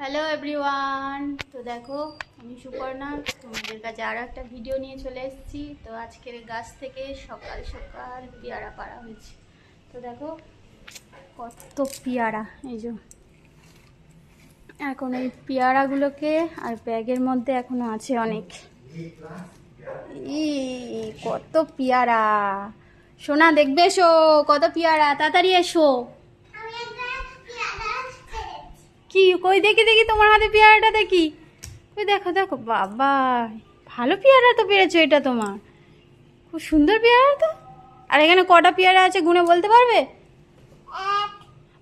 Hello everyone. তো দেখো আমি সুপর্ণা তোমাদের কাছে আরও একটা ভিডিও নিয়ে চলে এসেছি। তো আজকের গাছ থেকে সকাল সকাল পেয়ারা পাড়া হয়েছে। তো দেখো কত পেয়ারা, এই যে এখন এই পেয়ারাগুলোকে আর ব্যাগের মধ্যে এখনো আছে অনেক। কত পেয়ারা, সোনা দেখবে এসো, কত পেয়ারা, তাড়াতাড়ি এসো। কি কই দেখি দেখি তোমার হাতে পেয়ারাটা দেখি। ওই দেখো দেখো, বাবা ভালো পেয়ারা তো পেরেছো, এটা তোমার খুব সুন্দর পেয়ারা তো। আর এখানে কটা পেয়ারা আছে গুনে বলতে পারবে?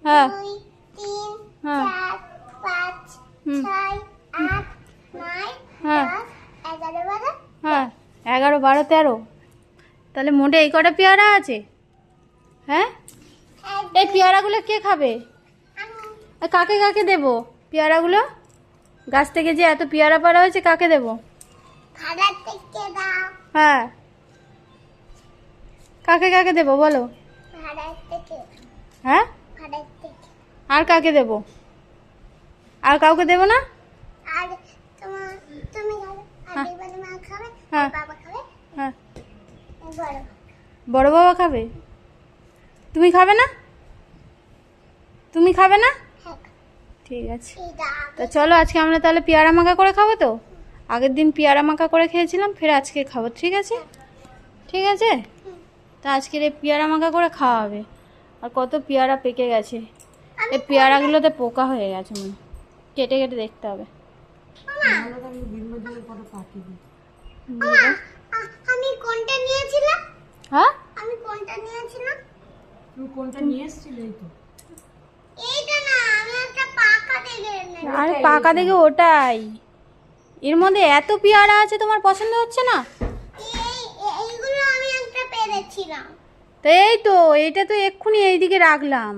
হ্যাঁ হ্যাঁ হ্যাঁ হ্যাঁ 11, 12, 13, তাহলে মোটে এই কটা পেয়ারা আছে। হ্যাঁ, এই পেয়ারাগুলো কে খাবে? কাকে কাকে দেবো পেয়ারাগুলো? গাছ থেকে যে এত পেয়ারা পাড়া হয়েছে, কাকে দেবো? হ্যাঁ, কাকে কাকে দেবো বলো? হ্যাঁ, আর কাকে দেবো? আর কাউকে দেবো না? হ্যাঁ হ্যাঁ, বড় বাবা খাবে, তুমি খাবে না? তুমি খাবে না? ঠিক আছে, তো চলো আজকে আমরা তাহলে পেয়ারা মাখা করে খাবো। তো আগের দিন পেয়ারা মাখা করে খেয়েছিলাম, ফের আজকে খাবো। ঠিক আছে ঠিক আছে, তা আজকের এই পেয়ারা মাখা করে খাওয়া হবে। আর কত পেয়ারা পেকে গেছে, এই পেয়ারাগুলোতে পোকা হয়ে গেছে, মনে কেটে কেটে দেখতে হবে। আমি কোনটা নিয়েছিলাম? হ্যাঁ, আমি কোনটা নিয়েছিলাম? তুমি কোনটা নিয়ে এসেছিলে? এই তো এইটা না, আমি একটা পাকা দেখে এনেছি। আরে পাকা দেখে ওটাই। এর মধ্যে এত পেয়ারা আছে, তোমার পছন্দ হচ্ছে না? এইগুলো আমি একটা পেরেছিলাম। তো এই তো, এইটা তো এক্ষুনি এইদিকে রাখলাম,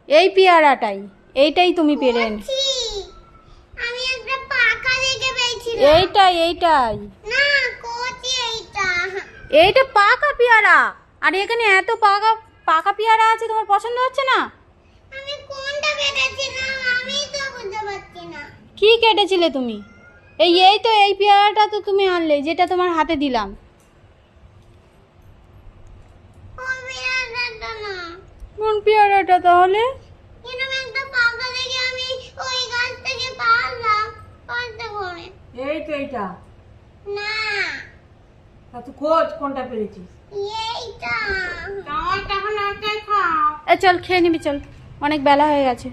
এই পেয়ারাটাই, এইটাই তুমি পেরে এনে। আমি একটা পাকা দেখে পেয়েছিলাম। এইটাই এইটাই, না কোচি, এইটা পাকা পেয়ারা। আর এখানে এত পাকা পাকা পেয়ারা আছে, তোমার পছন্দ হচ্ছে না? আমি কোনটা পেরেছিলাম আমি তো বুঝতে পারছি না। কি কেটেছিলে তুমি? এই তো এই পেয়ারাটা তো তুমি আনলে, যেটা তোমার হাতে দিলাম। কোন পেয়ারাটা না? কোন পেয়ারাটা তাহলে? এরকম একটা পাকা দেখে আমি ওই গাছ থেকে পারলাম পারতে করে। এই তো এইটা। না তা তুই খোঁজ কোনটা পেরেছিস। এইটা। আমারটা এখন ওইটাই খাও। চল খেয়ে নিবি, চল, অনেক বেলা হয়ে গেছে।